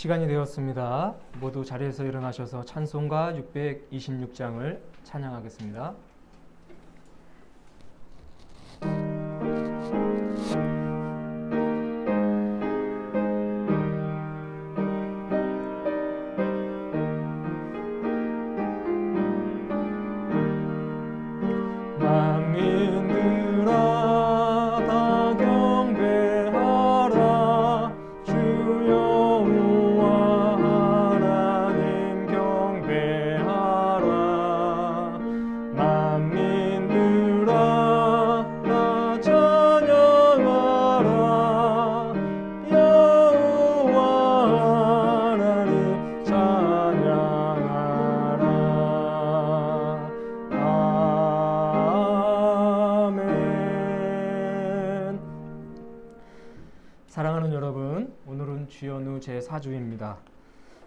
시간이 되었습니다. 모두 자리에서 일어나셔서 찬송가 626장을 찬양하겠습니다. 사랑하는 여러분, 오늘은 주연우 제4주입니다.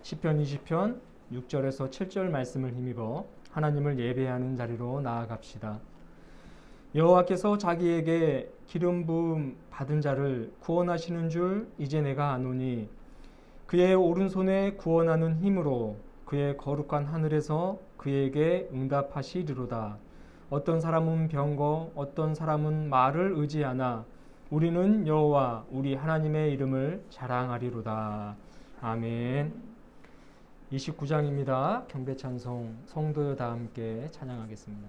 시편 20편 6절에서 7절 말씀을 힘입어 하나님을 예배하는 자리로 나아갑시다. 여호와께서 자기에게 기름 부음 받은 자를 구원하시는 줄 이제 내가 아노니, 그의 오른손에 구원하는 힘으로 그의 거룩한 하늘에서 그에게 응답하시리로다. 어떤 사람은 병거, 어떤 사람은 말을 의지하나 우리는 여호와 우리 하나님의 이름을 자랑하리로다. 아멘. 29장입니다. 경배찬송 성도여 다 함께 찬양하겠습니다.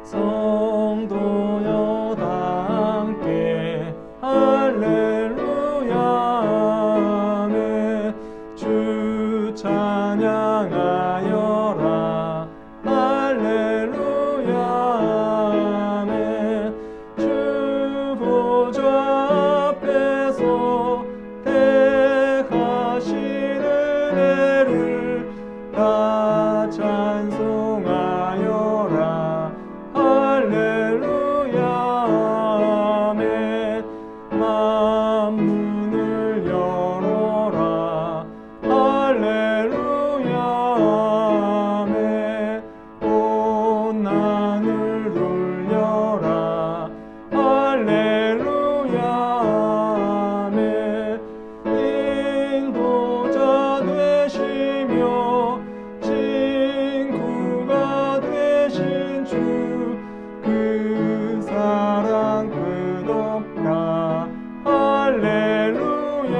성도여 다 함께 할렐루야 주 찬양하여라. 할렐루야 아멘. 주 보좌 앞에서 택하시는 애를 다 찬송하여라. 할렐루야 아멘. 만문을 열어라. 할렐루야 아멘. 온 하늘 돌려라. 할렐루야 아멘. 인도자 되시며 친구가 되신 주, 그 사랑 끝없다. 할렐루야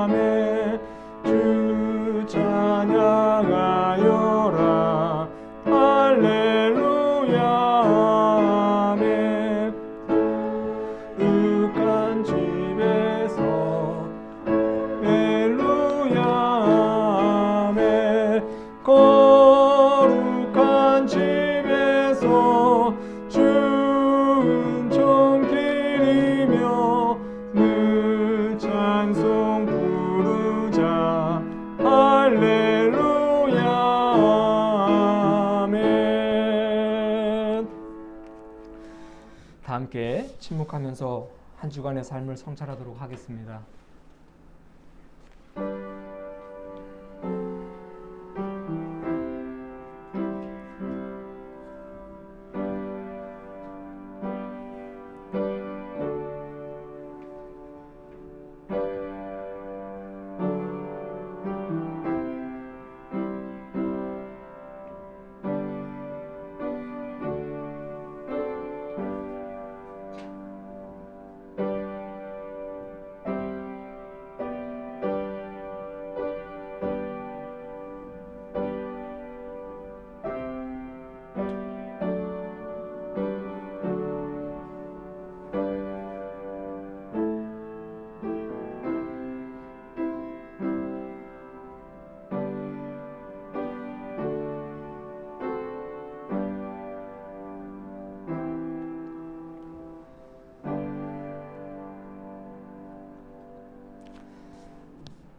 아멘. 주 찬양하여라. 할렐루야 아멘. 윽한 집에서 할렐루야 아멘. 거룩한 집에서 주 은총 기리며 늘 찬송 부르자. 할렐루야 아멘. 다 함께 침묵하면서 한 주간의 삶을 성찰하도록 하겠습니다.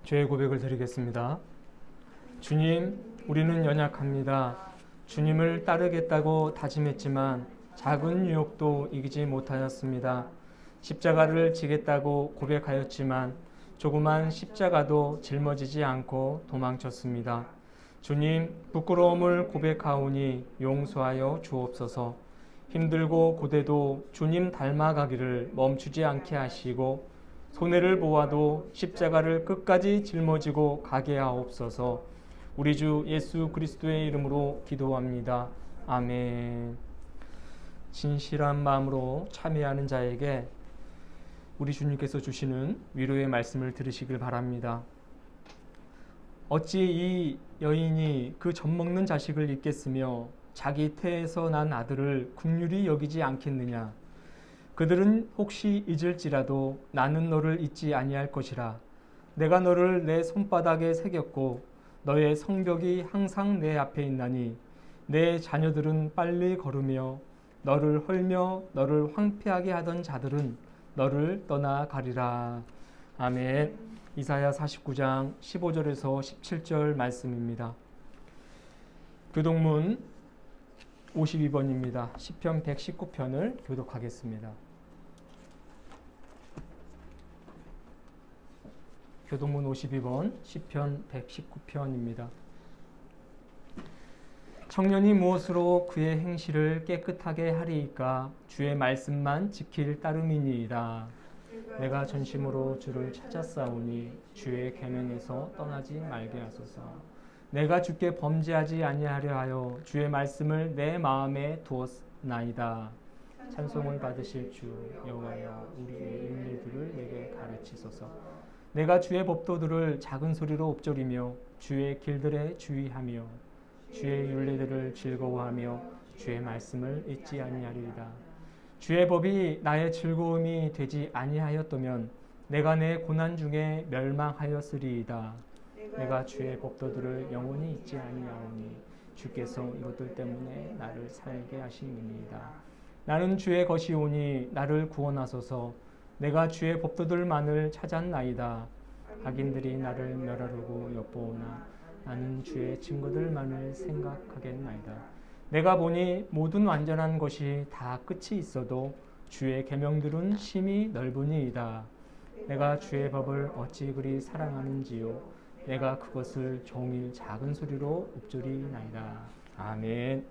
죄의 고백을 드리겠습니다. 주님, 우리는 연약합니다. 주님을 따르겠다고 다짐했지만 작은 유혹도 이기지 못하였습니다. 십자가를 지겠다고 고백하였지만 조그만 십자가도 짊어지지 않고 도망쳤습니다. 주님, 부끄러움을 고백하오니 용서하여 주옵소서. 힘들고 고대도 주님 닮아가기를 멈추지 않게 하시고 손해를 보아도 십자가를 끝까지 짊어지고 가게 하옵소서. 우리 주 예수 그리스도의 이름으로 기도합니다. 아멘. 진실한 마음으로 참여하는 자에게 우리 주님께서 주시는 위로의 말씀을 들으시길 바랍니다. 어찌 이 여인이 그 젖먹는 자식을 잊겠으며 자기 태에서 난 아들을 긍휼히 여기지 않겠느냐. 그들은 혹시 잊을지라도 나는 너를 잊지 아니할 것이라. 내가 너를 내 손바닥에 새겼고 너의 성벽이 항상 내 앞에 있나니 내 자녀들은 빨리 걸으며 너를 헐며 너를 황폐하게 하던 자들은 너를 떠나가리라. 아멘. 이사야 49장 15절에서 17절 말씀입니다. 교독문 52번입니다. 시편 119편을 교독하겠습니다. 교독문 52번 시편 119편입니다. 청년이 무엇으로 그의 행실을 깨끗하게 하리이까? 주의 말씀만 지킬 따름이니이다. 내가 전심으로 주를 찾았사오니 주의 계명에서 떠나지 말게 하소서. 내가 주께 범죄하지 아니하려 하여 주의 말씀을 내 마음에 두었나이다. 찬송을 받으실 주 여호와여, 우리의 윤례들을 내게 가르치소서. 내가 주의 법도들을 작은 소리로 읊조리며 주의 길들에 주의하며 주의 윤례들을 즐거워하며 주의 말씀을 잊지 아니하리이다. 주의 법이 나의 즐거움이 되지 아니하였다면 내가 내 고난 중에 멸망하였으리이다. 내가 주의 법도들을 영원히 잊지 아니하오니 주께서 이것들 때문에 나를 살게 하심이니이다. 나는 주의 것이오니 나를 구원하소서. 내가 주의 법도들만을 찾았나이다. 악인들이 나를 멸하려고 엿보오나 나는 주의 증거들만을 생각하겠나이다. 내가 보니 모든 완전한 것이 다 끝이 있어도 주의 계명들은 심히 넓으니이다. 내가 주의 법을 어찌 그리 사랑하는지요. 내가 그것을 종일 작은 소리로 읊조리나이다. 아멘.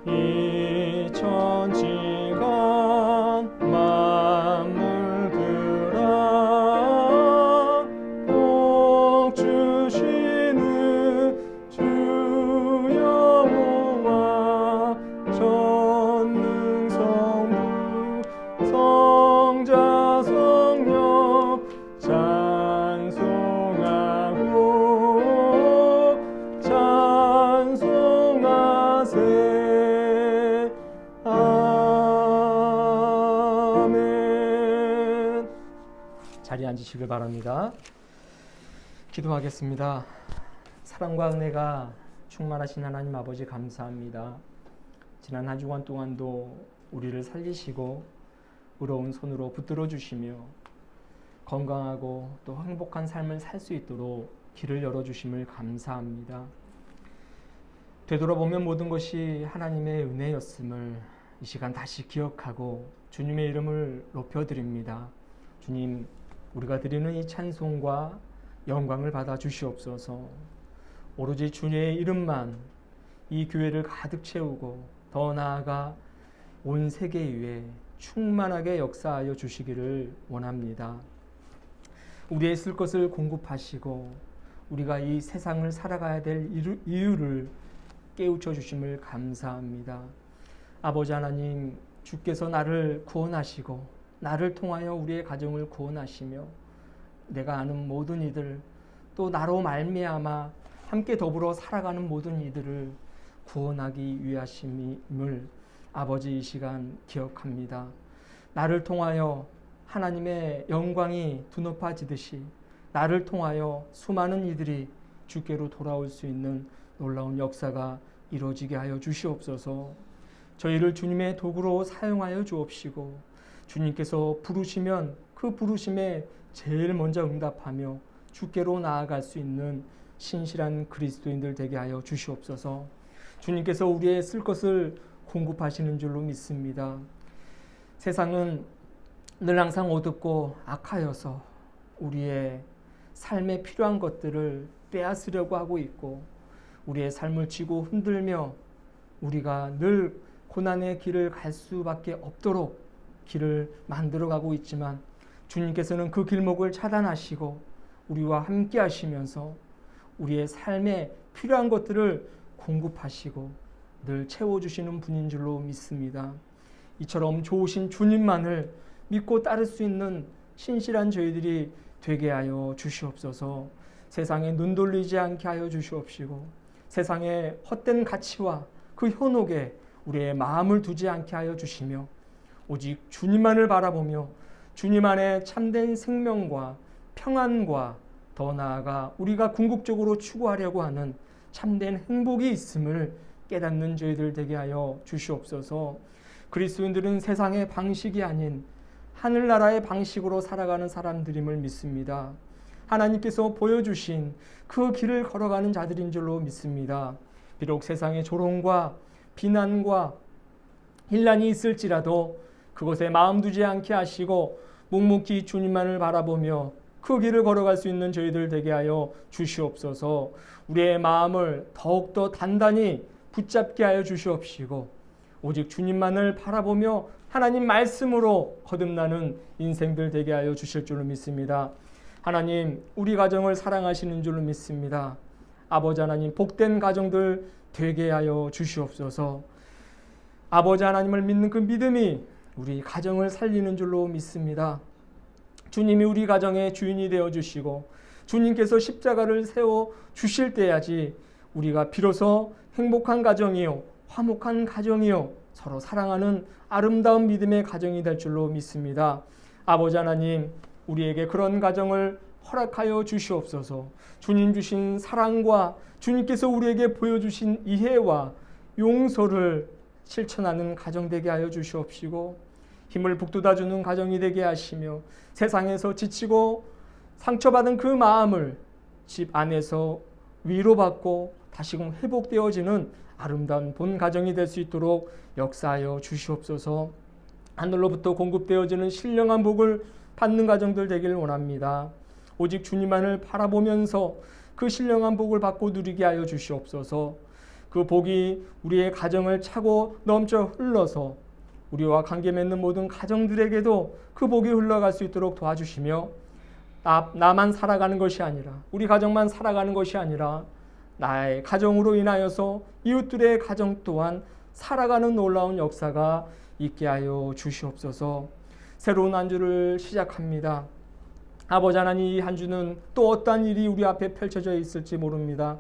이 천지가 자리에 앉으시길 바랍니다. 기도하겠습니다. 사랑과 은혜가 충만하신 하나님 아버지 감사합니다. 지난 한 주간 동안도 우리를 살리시고 의로운 손으로 붙들어 주시며 건강하고 또 행복한 삶을 살 수 있도록 길을 열어주심을 감사합니다. 되돌아보면 모든 것이 하나님의 은혜였음을 이 시간 다시 기억하고 주님의 이름을 높여드립니다. 주님, 우리가 드리는 이 찬송과 영광을 받아 주시옵소서. 오로지 주님의 이름만 이 교회를 가득 채우고 더 나아가 온 세계 위에 충만하게 역사하여 주시기를 원합니다. 우리의 쓸 것을 공급하시고 우리가 이 세상을 살아가야 될 이유를 깨우쳐 주심을 감사합니다. 아버지 하나님, 주께서 나를 구원하시고 나를 통하여 우리의 가정을 구원하시며 내가 아는 모든 이들 또 나로 말미암아 함께 더불어 살아가는 모든 이들을 구원하기 위하심을 아버지 이 시간 기억합니다. 나를 통하여 하나님의 영광이 두높아지듯이 나를 통하여 수많은 이들이 주께로 돌아올 수 있는 놀라운 역사가 이루어지게 하여 주시옵소서. 저희를 주님의 도구로 사용하여 주옵시고 주님께서 부르시면 그 부르심에 제일 먼저 응답하며 주께로 나아갈 수 있는 신실한 그리스도인들 되게 하여 주시옵소서. 주님께서 우리의 쓸 것을 공급하시는 줄로 믿습니다. 세상은 늘 항상 어둡고 악하여서 우리의 삶에 필요한 것들을 빼앗으려고 하고 있고, 우리의 삶을 쥐고 흔들며 우리가 늘 고난의 길을 갈 수밖에 없도록 길을 만들어가고 있지만, 주님께서는 그 길목을 차단하시고 우리와 함께 하시면서 우리의 삶에 필요한 것들을 공급하시고 늘 채워주시는 분인 줄로 믿습니다. 이처럼 좋으신 주님만을 믿고 따를 수 있는 신실한 저희들이 되게 하여 주시옵소서. 세상에 눈 돌리지 않게 하여 주시옵시고, 세상의 헛된 가치와 그 현혹에 우리의 마음을 두지 않게 하여 주시며, 오직 주님만을 바라보며 주님 안에 참된 생명과 평안과 더 나아가 우리가 궁극적으로 추구하려고 하는 참된 행복이 있음을 깨닫는 저희들 되게 하여 주시옵소서. 그리스도인들은 세상의 방식이 아닌 하늘나라의 방식으로 살아가는 사람들임을 믿습니다. 하나님께서 보여주신 그 길을 걸어가는 자들인 줄로 믿습니다. 비록 세상의 조롱과 비난과 혼란이 있을지라도 그것에 마음 두지 않게 하시고 묵묵히 주님만을 바라보며 그 길을 걸어갈 수 있는 저희들 되게 하여 주시옵소서. 우리의 마음을 더욱더 단단히 붙잡게 하여 주시옵시고, 오직 주님만을 바라보며 하나님 말씀으로 거듭나는 인생들 되게 하여 주실 줄로 믿습니다. 하나님, 우리 가정을 사랑하시는 줄로 믿습니다. 아버지 하나님, 복된 가정들 되게 하여 주시옵소서. 아버지 하나님을 믿는 그 믿음이 우리 가정을 살리는 줄로 믿습니다. 주님이 우리 가정의 주인이 되어 주시고 주님께서 십자가를 세워 주실 때야지 우리가 비로소 행복한 가정이요, 화목한 가정이요, 서로 사랑하는 아름다운 믿음의 가정이 될 줄로 믿습니다. 아버지 하나님, 우리에게 그런 가정을 허락하여 주시옵소서. 주님 주신 사랑과 주님께서 우리에게 보여주신 이해와 용서를 실천하는 가정 되게 하여 주시옵시고, 힘을 북돋아주는 가정이 되게 하시며, 세상에서 지치고 상처받은 그 마음을 집 안에서 위로받고 다시금 회복되어지는 아름다운 본 가정이 될 수 있도록 역사하여 주시옵소서. 하늘로부터 공급되어지는 신령한 복을 받는 가정들 되기를 원합니다. 오직 주님만을 바라보면서 그 신령한 복을 받고 누리게 하여 주시옵소서. 그 복이 우리의 가정을 차고 넘쳐 흘러서 우리와 관계 맺는 모든 가정들에게도 그 복이 흘러갈 수 있도록 도와주시며, 나만 살아가는 것이 아니라, 우리 가정만 살아가는 것이 아니라 나의 가정으로 인하여서 이웃들의 가정 또한 살아가는 놀라운 역사가 있게 하여 주시옵소서. 새로운 한 주를 시작합니다. 아버지 하나님, 이 한 주는 또 어떠한 일이 우리 앞에 펼쳐져 있을지 모릅니다.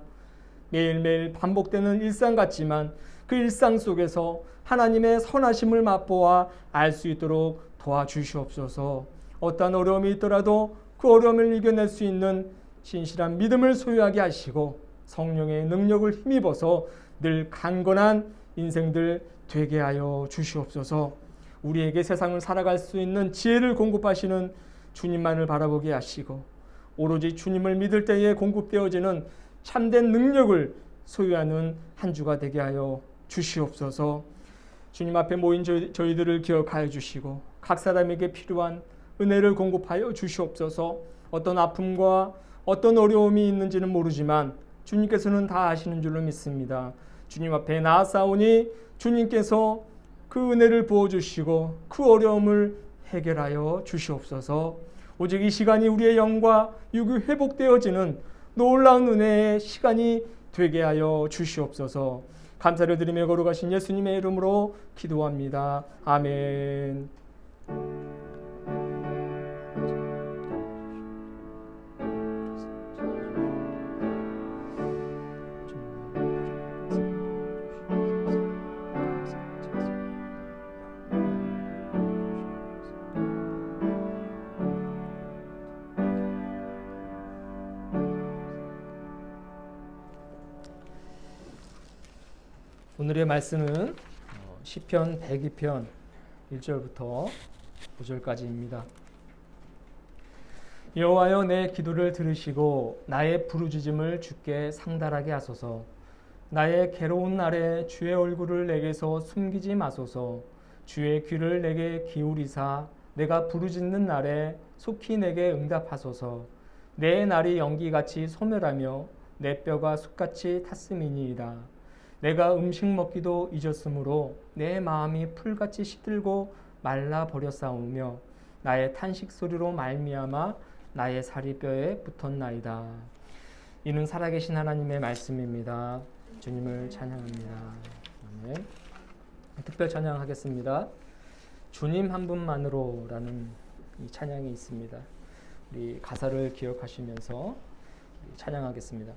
매일매일 반복되는 일상 같지만 그 일상 속에서 하나님의 선하심을 맛보아 알 수 있도록 도와주시옵소서. 어떠한 어려움이 있더라도 그 어려움을 이겨낼 수 있는 신실한 믿음을 소유하게 하시고 성령의 능력을 힘입어서 늘 강건한 인생들 되게 하여 주시옵소서. 우리에게 세상을 살아갈 수 있는 지혜를 공급하시는 주님만을 바라보게 하시고, 오로지 주님을 믿을 때에 공급되어지는 참된 능력을 소유하는 한 주가 되게 하여 주시옵소서. 주님 앞에 모인 저희들을 기억하여 주시고 각 사람에게 필요한 은혜를 공급하여 주시옵소서. 어떤 아픔과 어떤 어려움이 있는지는 모르지만 주님께서는 다 아시는 줄로 믿습니다. 주님 앞에 나아싸우니 주님께서 그 은혜를 부어주시고 그 어려움을 해결하여 주시옵소서. 오직 이 시간이 우리의 영과 육이 회복되어지는 놀라운 은혜의 시간이 되게 하여 주시옵소서. 감사를 드리며 걸어가신 예수님의 이름으로 기도합니다. 아멘. 오늘의 말씀은 시편 102편 1절부터 5절까지입니다. 여호와여, 내 기도를 들으시고 나의 부르짖음을 주께 상달하게 하소서. 나의 괴로운 날에 주의 얼굴을 내게서 숨기지 마소서. 주의 귀를 내게 기울이사 내가 부르짖는 날에 속히 내게 응답하소서. 내 날이 연기같이 소멸하며 내 뼈가 숯같이 탔음이니이다. 내가 음식 먹기도 잊었으므로 내 마음이 풀같이 시들고 말라 버렸사오며 나의 탄식 소리로 말미암아 나의 살이 뼈에 붙었나이다. 이는 살아계신 하나님의 말씀입니다. 주님을 찬양합니다. 아멘. 특별 찬양하겠습니다. 주님 한 분만으로라는 이 찬양이 있습니다. 우리 가사를 기억하시면서 찬양하겠습니다.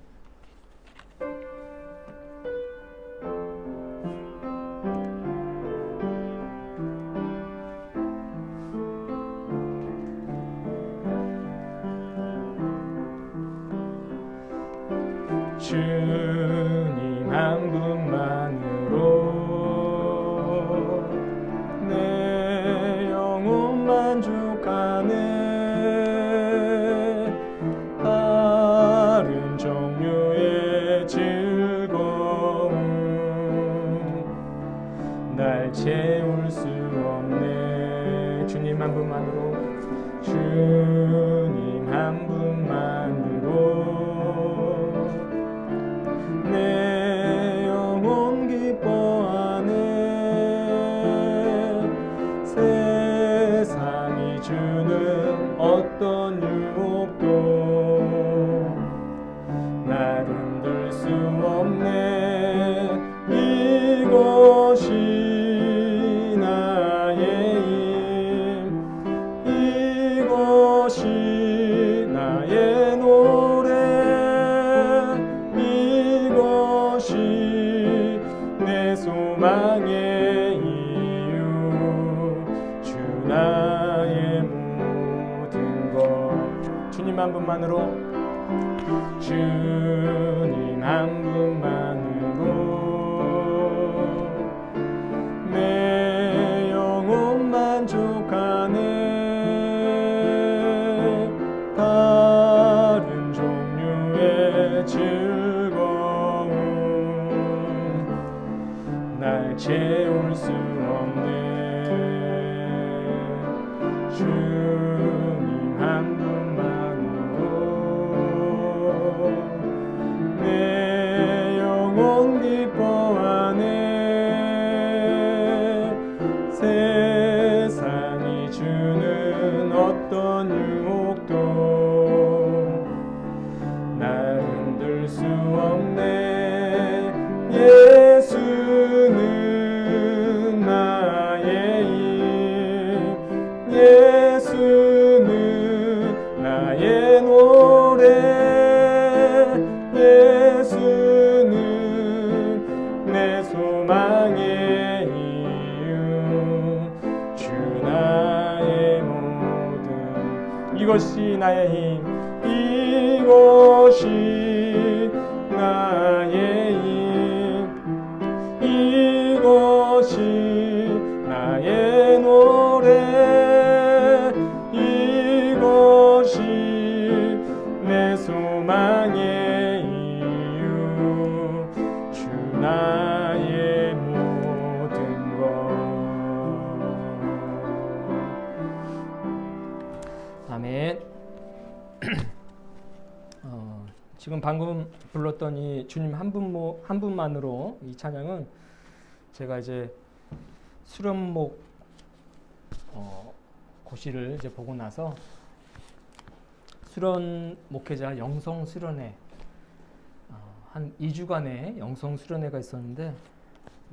주님 한 분만으로 내 영혼 만족하네. 다른 종류의 즐거움 날 채울 수 없네. 주님 한 분만으로, 주님 한 분만으로 내 영혼 기뻐하네. 세상이 주는 어떤 유혹도 날 흔들 수 없네. 이것이 나의 힘, 이것이 나의 노래, 내 소망의 이유, 주 나의 모든 것. 주님 한 분만으로, 주님 한 분만으로 내 영혼 만족하네. 다른 종류의 즐거움 날 채울 수 없네. 주님 한 분만으로 내 영혼 기뻐하네. 세상이 주는 어떤 유혹도 날 흔들 수 없네. 예수는 나의 힘, 예수는 나의 노래, 예수는 내 소망의 이유, 주 나의 모든. 이것이 나의 힘, 이것이 나의 힘, 이것이 나의 노래, 이것이 내 소망의 이유, 주 나의 모든 것. 아멘. 지금 방금 불렀던 이 주님 한 분만으로 이 찬양은 제가 이제 수련목 고시를 이제 보고 나서 수련 목회자 영성 수련회 한 2주간의 영성 수련회가 있었는데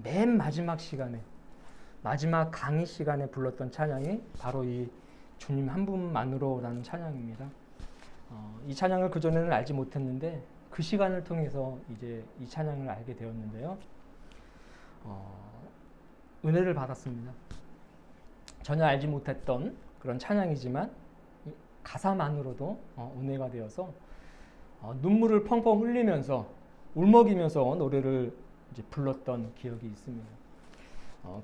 맨 마지막 시간에, 마지막 강의 시간에 불렀던 찬양이 바로 이 주님 한 분만으로라는 찬양입니다. 이 찬양을 그전에는 알지 못했는데 그 시간을 통해서 이제 이 찬양을 알게 되었는데요. 은혜를 받았습니다. 전혀 알지 못했던 그런 찬양이지만 가사만으로도 은혜가 되어서 눈물을 펑펑 흘리면서 울먹이면서 노래를 이제 불렀던 기억이 있습니다.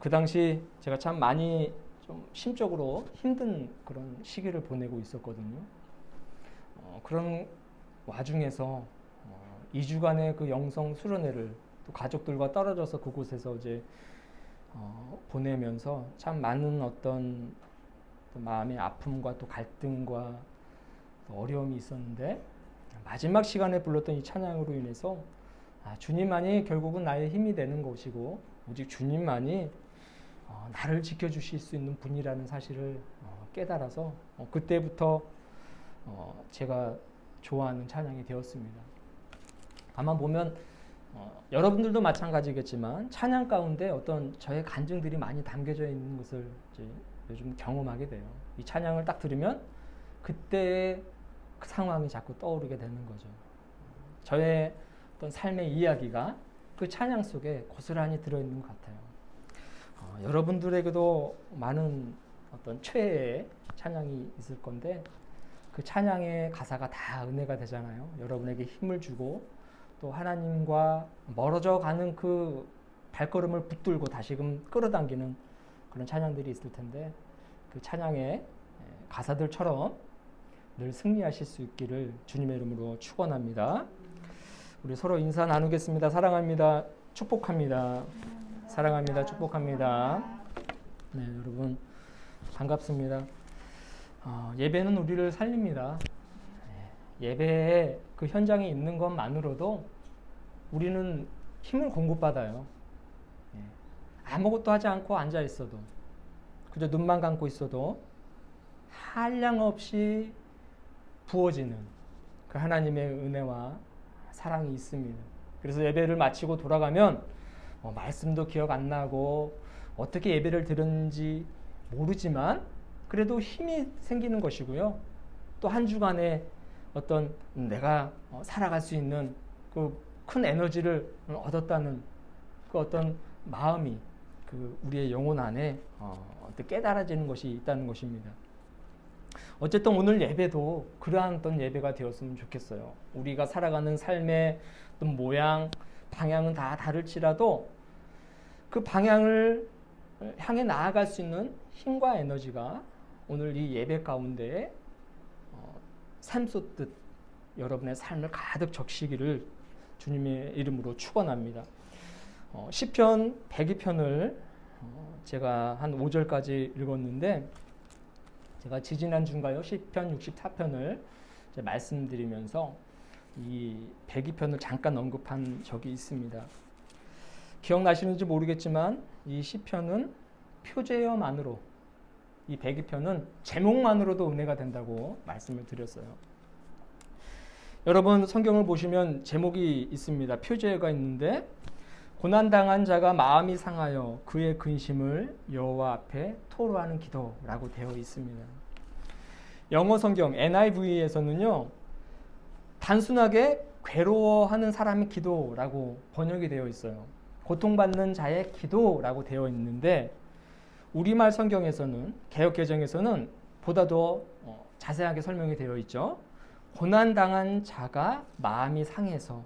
그 당시 제가 참 많이 좀 심적으로 힘든 그런 시기를 보내고 있었거든요. 그런 와중에서 2주간의 그 영성 수련회를 또 가족들과 떨어져서 그곳에서 이제 보내면서 참 많은 어떤 마음의 아픔과 또 갈등과 또 어려움이 있었는데, 마지막 시간에 불렀던 이 찬양으로 인해서 주님만이 결국은 나의 힘이 되는 것이고, 오직 주님만이 나를 지켜주실 수 있는 분이라는 사실을 깨달아서 그때부터 제가 좋아하는 찬양이 되었습니다. 가만 보면 여러분들도 마찬가지겠지만 찬양 가운데 어떤 저의 간증들이 많이 담겨져 있는 것을 이제 요즘 경험하게 돼요. 이 찬양을 딱 들으면 그때의 그 상황이 자꾸 떠오르게 되는 거죠. 저의 어떤 삶의 이야기가 그 찬양 속에 고스란히 들어있는 것 같아요. 여러분들에게도 많은 어떤 최애의 찬양이 있을 건데, 그 찬양의 가사가 다 은혜가 되잖아요. 여러분에게 힘을 주고 또 하나님과 멀어져 가는 그 발걸음을 붙들고 다시금 끌어당기는 그런 찬양들이 있을 텐데, 그 찬양의 가사들처럼 늘 승리하실 수 있기를 주님의 이름으로 축원합니다. 우리 서로 인사 나누겠습니다. 사랑합니다. 축복합니다. 사랑합니다. 축복합니다. 네, 여러분 반갑습니다. 예배는 우리를 살립니다. 예배에 그 현장에 있는 것만으로도 우리는 힘을 공급받아요. 아무것도 하지 않고 앉아 있어도, 그저 눈만 감고 있어도 한량없이 부어지는 그 하나님의 은혜와 사랑이 있습니다. 그래서 예배를 마치고 돌아가면 말씀도 기억 안 나고 어떻게 예배를 드렸는지 모르지만 그래도 힘이 생기는 것이고요. 또 한 주간에 어떤 내가 살아갈 수 있는 그 큰 에너지를 얻었다는 그 어떤 마음이 그 우리의 영혼 안에 깨달아지는 것이 있다는 것입니다. 어쨌든 오늘 예배도 그러한 어떤 예배가 되었으면 좋겠어요. 우리가 살아가는 삶의 어떤 모양, 방향은 다 다를지라도 그 방향을 향해 나아갈 수 있는 힘과 에너지가 오늘 이 예배 가운데 샘솟듯 여러분의 삶을 가득 적시기를 주님의 이름으로 축원합니다. 시편 102편을 제가 한 5절까지 읽었는데, 제가 지지난주인가요? 시편 64편을 말씀드리면서 이 102편을 잠깐 언급한 적이 있습니다. 기억나시는지 모르겠지만 이 시편은 표제어만으로, 이 102편은 제목만으로도 은혜가 된다고 말씀을 드렸어요. 여러분 성경을 보시면 제목이 있습니다. 표제어가 있는데, 고난당한 자가 마음이 상하여 그의 근심을 여호와 앞에 토로하는 기도라고 되어 있습니다. 영어 성경 NIV에서는요, 단순하게 괴로워하는 사람의 기도라고 번역이 되어 있어요. 고통받는 자의 기도라고 되어 있는데, 우리말 성경에서는, 개역개정에서는 보다 더 자세하게 설명이 되어 있죠. 고난당한 자가 마음이 상해서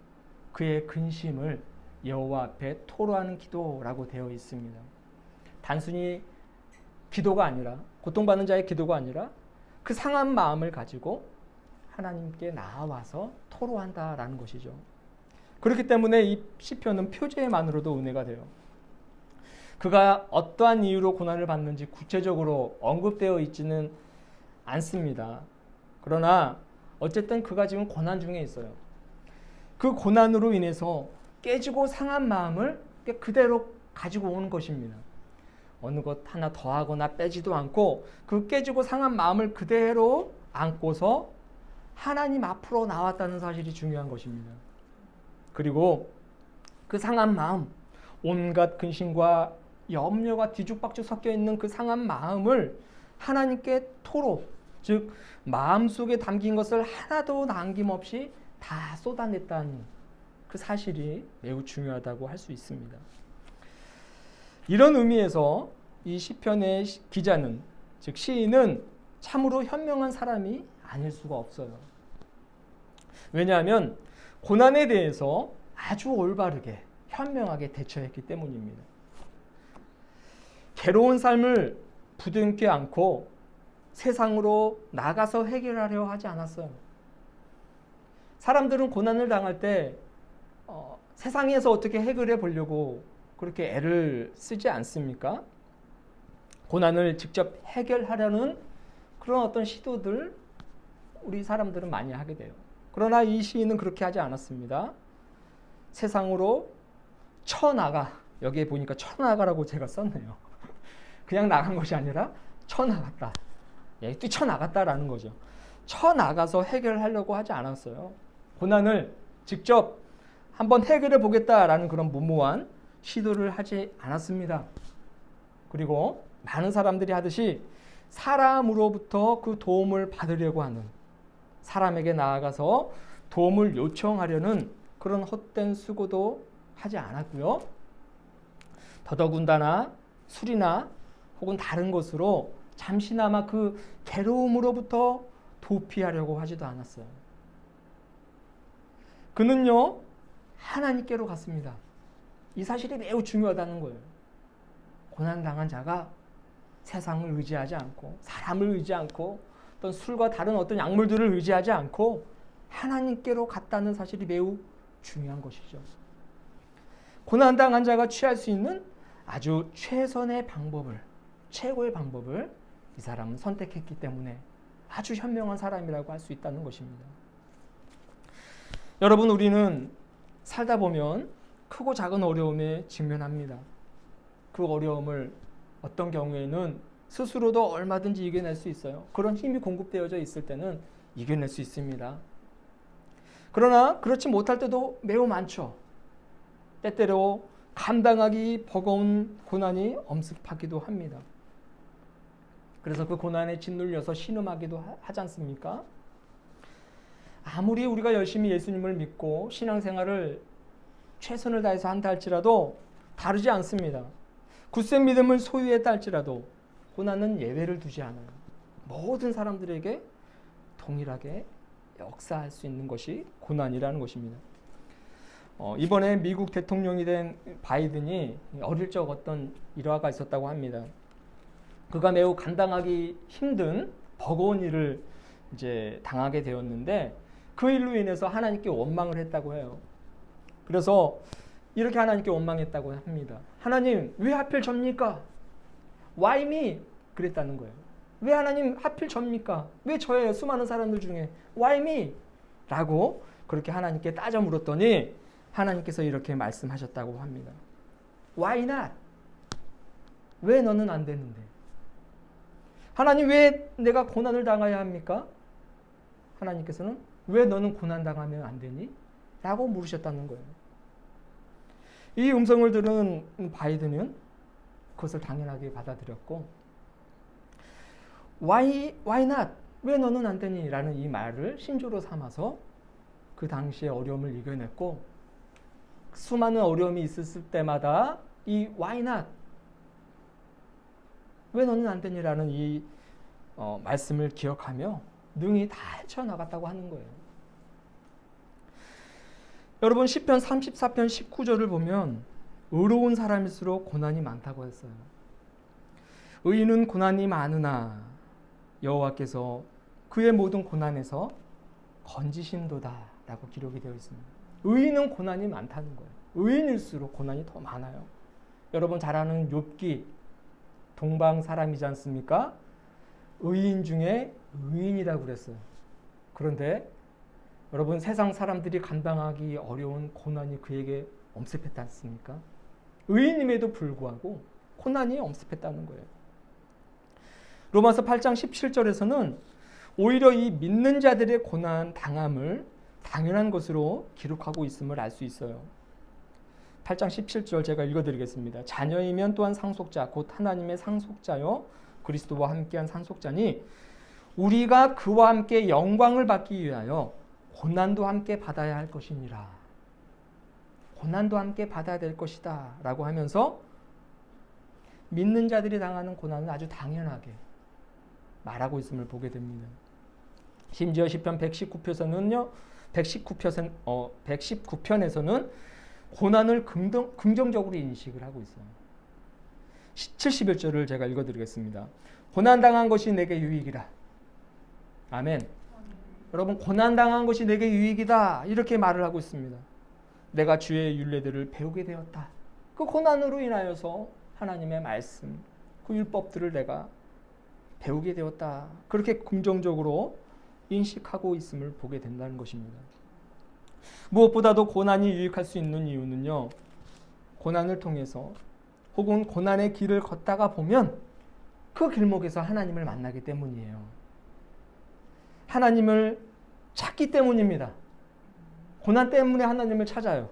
그의 근심을 여호와 앞에 토로하는 기도라고 되어 있습니다. 단순히 기도가 아니라, 고통받는 자의 기도가 아니라 그 상한 마음을 가지고 하나님께 나와서 토로한다라는 것이죠. 그렇기 때문에 이 시편은 표제만으로도 은혜가 돼요. 그가 어떠한 이유로 고난을 받는지 구체적으로 언급되어 있지는 않습니다. 그러나 어쨌든 그가 지금 고난 중에 있어요. 그 고난으로 인해서 깨지고 상한 마음을 그대로 가지고 오는 것입니다. 어느 것 하나 더하거나 빼지도 않고 그 깨지고 상한 마음을 그대로 안고서 하나님 앞으로 나왔다는 사실이 중요한 것입니다. 그리고 그 상한 마음, 온갖 근심과 염려가 뒤죽박죽 섞여 있는 그 상한 마음을 하나님께 토로, 즉 마음속에 담긴 것을 하나도 남김없이 다 쏟아냈다는 그 사실이 매우 중요하다고 할 수 있습니다. 이런 의미에서 이 시편의 기자는, 즉 시인은 참으로 현명한 사람이 아닐 수가 없어요. 왜냐하면 고난에 대해서 아주 올바르게 현명하게 대처했기 때문입니다. 괴로운 삶을 부둥켜 안고 세상으로 나가서 해결하려 하지 않았어요. 사람들은 고난을 당할 때 세상에서 어떻게 해결해 보려고 그렇게 애를 쓰지 않습니까? 고난을 직접 해결하려는 그런 어떤 시도들 우리 사람들은 많이 하게 돼요. 그러나 이 시인은 그렇게 하지 않았습니다. 세상으로 쳐나가, 여기에 보니까 쳐나가라고 제가 썼네요. 그냥 나간 것이 아니라 쳐나갔다. 뛰쳐나갔다라는 거죠. 쳐나가서 해결하려고 하지 않았어요. 고난을 직접 한번 해결해 보겠다라는 그런 무모한 시도를 하지 않았습니다. 그리고 많은 사람들이 하듯이 사람으로부터 그 도움을 받으려고 하는, 사람에게 나아가서 도움을 요청하려는 그런 헛된 수고도 하지 않았고요. 더더군다나 술이나 혹은 다른 것으로 잠시나마 그 괴로움으로부터 도피하려고 하지도 않았어요. 그는요, 하나님께로 갔습니다. 이 사실이 매우 중요하다는 거예요. 고난당한 자가 세상을 의지하지 않고, 사람을 의지하지 않고, 어떤 술과 다른 어떤 약물들을 의지하지 않고 하나님께로 갔다는 사실이 매우 중요한 것이죠. 고난당한 자가 취할 수 있는 아주 최선의 방법을, 최고의 방법을 이 사람은 선택했기 때문에 아주 현명한 사람이라고 할 수 있다는 것입니다. 여러분, 우리는 살다 보면 크고 작은 어려움에 직면합니다. 그 어려움을 어떤 경우에는 스스로도 얼마든지 이겨낼 수 있어요. 그런 힘이 공급되어져 있을 때는 이겨낼 수 있습니다. 그러나 그렇지 못할 때도 매우 많죠. 때때로 감당하기 버거운 고난이 엄습하기도 합니다. 그래서 그 고난에 짓눌려서 신음하기도 하지 않습니까? 아무리 우리가 열심히 예수님을 믿고 신앙생활을 최선을 다해서 한다 할지라도 다르지 않습니다. 굳센 믿음을 소유했다 할지라도 고난은 예외를 두지 않아요. 모든 사람들에게 동일하게 역사할 수 있는 것이 고난이라는 것입니다. 이번에 미국 대통령이 된 바이든이 어릴 적 어떤 일화가 있었다고 합니다. 그가 매우 감당하기 힘든 버거운 일을 이제 당하게 되었는데 그 일로 인해서 하나님께 원망을 했다고 해요. 그래서 이렇게 하나님께 원망했다고 합니다. 하나님, 왜 하필 접니까? Why me? 그랬다는 거예요. 왜 하나님 하필 접니까? 왜 저예요? 수많은 사람들 중에 Why me? 라고 그렇게 하나님께 따져 물었더니 하나님께서 이렇게 말씀하셨다고 합니다. Why not? 왜 너는 안 되는데? 하나님, 왜 내가 고난을 당해야 합니까? 하나님께서는 왜 너는 고난 당하면 안 되니? 라고 물으셨다는 거예요. 이 음성을 들은 바이든은 그것을 당연하게 받아들였고 Why not? 왜 너는 안 되니? 라는 이 말을 신조로 삼아서 그 당시의 어려움을 이겨냈고 수많은 어려움이 있었을 때마다 이 Why not? 왜 너는 안 되니? 라는 이 말씀을 기억하며 능히 다 헤쳐나갔다고 하는 거예요. 여러분, 시편 34편 19절을 보면 의로운 사람일수록 고난이 많다고 했어요. 의인은 고난이 많으나 여호와께서 그의 모든 고난에서 건지신도다 라고 기록이 되어 있습니다. 의인은 고난이 많다는 거예요. 의인일수록 고난이 더 많아요. 여러분 잘 아는 욥기, 동방 사람이지 않습니까? 의인 중에 의인이라고 그랬어요. 그런데 여러분, 세상 사람들이 감당하기 어려운 고난이 그에게 엄습했지 않습니까? 의인임에도 불구하고 고난이 엄습했다는 거예요. 로마서 8장 17절에서는 오히려 이 믿는 자들의 고난 당함을 당연한 것으로 기록하고 있음을 알 수 있어요. 8장 17절 제가 읽어드리겠습니다. 자녀이면 또한 상속자, 곧 하나님의 상속자요 그리스도와 함께한 상속자니 우리가 그와 함께 영광을 받기 위하여 고난도 함께 받아야 할 것이니라. 고난도 함께 받아야 될 것이다 라고 하면서 믿는 자들이 당하는 고난은 아주 당연하게 말하고 있음을 보게 됩니다. 심지어 시편 119편에서는 고난을 긍정적으로 인식을 하고 있어요. 71절을 제가 읽어드리겠습니다. 고난당한 것이 내게 유익이라. 아멘. 여러분, 고난당한 것이 내게 유익이다 이렇게 말을 하고 있습니다. 내가 주의 율례들을 배우게 되었다. 그 고난으로 인하여서 하나님의 말씀, 그 율법들을 내가 배우게 되었다. 그렇게 긍정적으로 인식하고 있음을 보게 된다는 것입니다. 무엇보다도 고난이 유익할 수 있는 이유는요, 고난을 통해서 혹은 고난의 길을 걷다가 보면 그 길목에서 하나님을 만나기 때문이에요. 하나님을 찾기 때문입니다. 고난 때문에 하나님을 찾아요.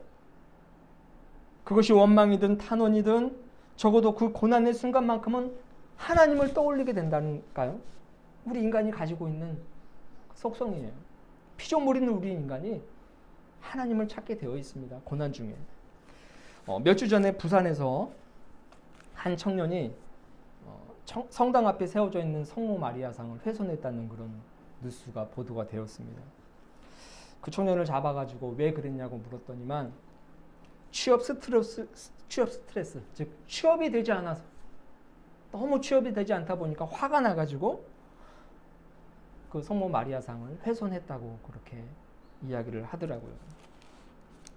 그것이 원망이든 탄원이든 적어도 그 고난의 순간만큼은 하나님을 떠올리게 된다는가요? 우리 인간이 가지고 있는 속성이에요. 피조물 있는 우리 인간이 하나님을 찾게 되어 있습니다. 고난 중에. 몇 주 전에 부산에서 한 청년이 성당 앞에 세워져 있는 성모 마리아상을 훼손했다는 그런 뉴스가 보도가 되었습니다. 그 청년을 잡아가지고 왜 그랬냐고 물었더니만 취업 스트레스, 즉 취업이 되지 않아서, 너무 취업이 되지 않다 보니까 화가 나가지고 그 성모 마리아상을 훼손했다고 그렇게 이야기를 하더라고요.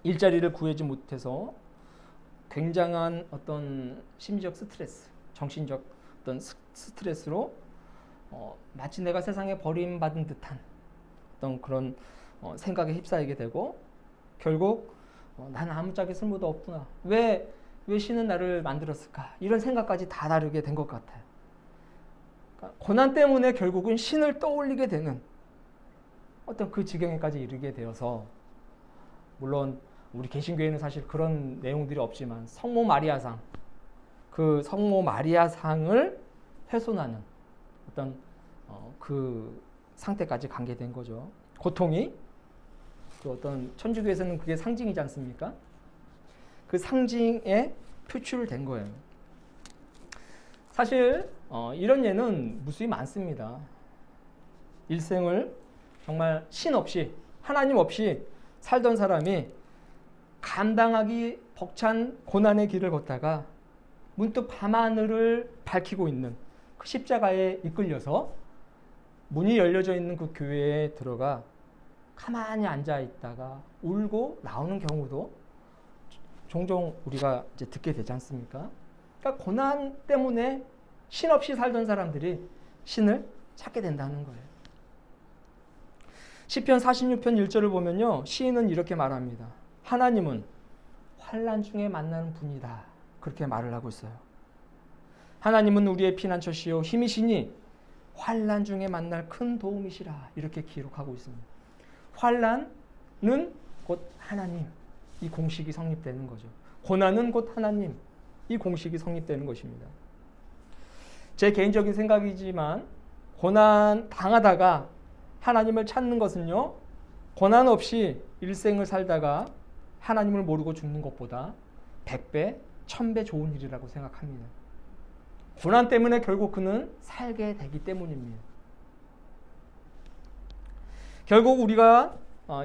일자리를 구하지 못해서 굉장한 어떤 심리적 스트레스, 정신적 어떤 스트레스로 마치 내가 세상에 버림받은 듯한 어떤 그런 생각에 휩싸이게 되고, 결국 나는 아무짝에 쓸모도 없구나, 왜 신은 나를 만들었을까, 이런 생각까지 다 다르게 된 것 같아요. 그러니까 고난 때문에 결국은 신을 떠올리게 되는 어떤 그 지경에까지 이르게 되어서, 물론 우리 개신교회는 사실 그런 내용들이 없지만 성모 마리아상, 그 성모 마리아상을 훼손하는 어떤 그 상태까지 간게 된 거죠. 고통이 그 어떤 천주교에서는 그게 상징이지 않습니까? 그 상징에 표출된 거예요. 사실 이런 예는 무수히 많습니다. 일생을 정말 신 없이, 하나님 없이 살던 사람이 감당하기 벅찬 고난의 길을 걷다가 문득 밤하늘을 밝히고 있는 그 십자가에 이끌려서 문이 열려져 있는 그 교회에 들어가 가만히 앉아 있다가 울고 나오는 경우도 종종 우리가 이제 듣게 되지 않습니까? 그러니까 고난 때문에 신 없이 살던 사람들이 신을 찾게 된다는 거예요. 시편 46편 1절을 보면요, 시인은 이렇게 말합니다. 하나님은 환난 중에 만나는 분이다. 그렇게 말을 하고 있어요. 하나님은 우리의 피난처시요 힘이시니 환난 중에 만날 큰 도움이시라. 이렇게 기록하고 있습니다. 환난은 곧 하나님, 이 공식이 성립되는 거죠. 고난은 곧 하나님, 이 공식이 성립되는 것입니다. 제 개인적인 생각이지만 고난 당하다가 하나님을 찾는 것은요, 고난 없이 일생을 살다가 하나님을 모르고 죽는 것보다 100배, 1000배 좋은 일이라고 생각합니다. 고난 때문에 결국 그는 살게 되기 때문입니다. 결국 우리가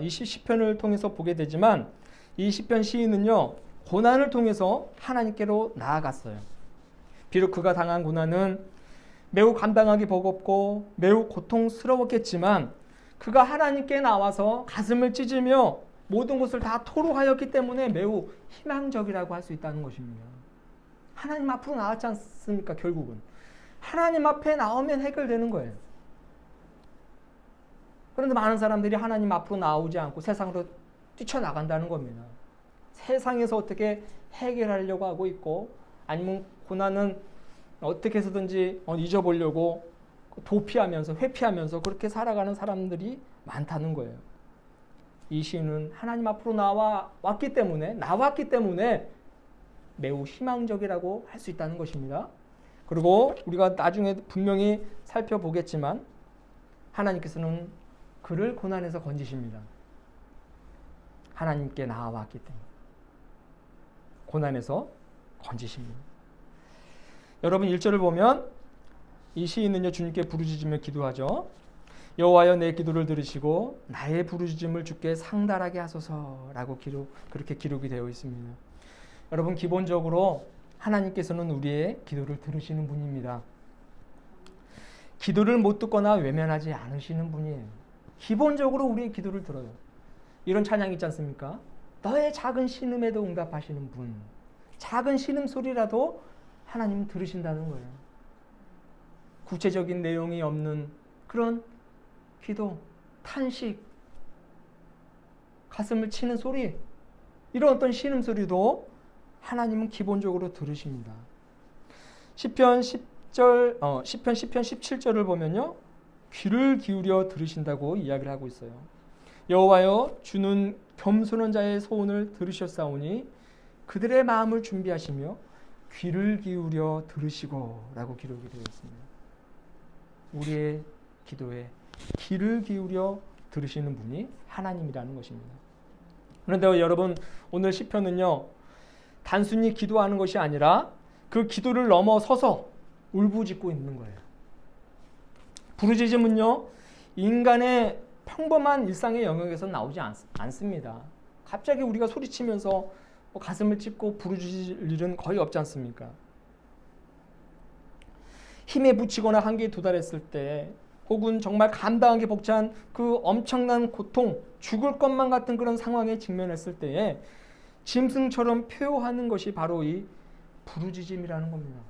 이 시편을 통해서 보게 되지만, 이 시편 시인은요, 고난을 통해서 하나님께로 나아갔어요. 비록 그가 당한 고난은 매우 감당하기 버겁고 매우 고통스러웠겠지만, 그가 하나님께 나와서 가슴을 찢으며 모든 것을 다 토로하였기 때문에 매우 희망적이라고 할 수 있다는 것입니다. 하나님 앞으로 나왔지 않습니까? 결국은 하나님 앞에 나오면 해결되는 거예요. 그런데 많은 사람들이 하나님 앞으로 나오지 않고 세상으로 뛰쳐나간다는 겁니다. 세상에서 어떻게 해결하려고 하고 있고, 아니면 고난은 어떻게 해서든지 잊어보려고 도피하면서 회피하면서 그렇게 살아가는 사람들이 많다는 거예요. 이 시인은 하나님 앞으로 나왔기 때문에 매우 희망적이라고 할 수 있다는 것입니다. 그리고 우리가 나중에 분명히 살펴보겠지만 하나님께서는 그를 고난에서 건지십니다. 하나님께 나아왔기 때문에 고난에서 건지십니다. 여러분 1절을 보면 이 시인은요, 주님께 부르짖으며 기도하죠. 여호와여, 내 기도를 들으시고 나의 부르짖음을 주께 상달하게 하소서라고 그렇게 기록이 되어 있습니다. 여러분, 기본적으로 하나님께서는 우리의 기도를 들으시는 분입니다. 기도를 못 듣거나 외면하지 않으시는 분이에요. 기본적으로 우리의 기도를 들어요. 이런 찬양이 있지 않습니까? 너의 작은 신음에도 응답하시는 분, 작은 신음소리라도 하나님은 들으신다는 거예요. 구체적인 내용이 없는 그런 기도, 탄식, 가슴을 치는 소리, 이런 어떤 신음소리도 하나님은 기본적으로 들으십니다. 시편 17절을 보면요, 귀를 기울여 들으신다고 이야기를 하고 있어요. 여호와여, 주는 겸손한 자의 소원을 들으셨사오니 그들의 마음을 준비하시며 귀를 기울여 들으시고 라고 기록이 되어 있습니다. 우리의 기도에 귀를 기울여 들으시는 분이 하나님이라는 것입니다. 그런데 여러분, 오늘 시편은요, 단순히 기도하는 것이 아니라 그 기도를 넘어서서 울부짖고 있는 거예요. 부르짖음은요, 인간의 평범한 일상의 영역에서 나오지 않습니다. 갑자기 우리가 소리치면서 가슴을 찢고 부르짖을 일은 거의 없지 않습니까? 힘에 부치거나 한계에 도달했을 때, 혹은 정말 감당하기 벅찬 그 엄청난 고통, 죽을 것만 같은 그런 상황에 직면했을 때에 짐승처럼 표효하는 것이 바로 이 부르짖음이라는 겁니다.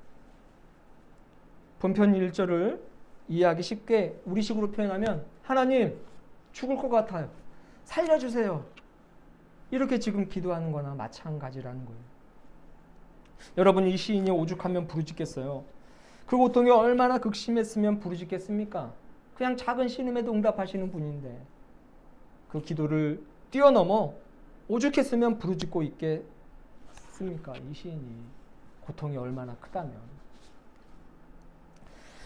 본편 1절을 이해하기 쉽게 우리식으로 표현하면, 하나님, 죽을 것 같아요. 살려주세요. 이렇게 지금 기도하는 거나 마찬가지라는 거예요. 여러분, 이 시인이 오죽하면 부르짖겠어요? 그 고통이 얼마나 극심했으면 부르짖겠습니까? 그냥 작은 신음에도 응답하시는 분인데 그 기도를 뛰어넘어 오죽했으면 부르짖고 있겠습니까? 이 시인이 고통이 얼마나 크다면.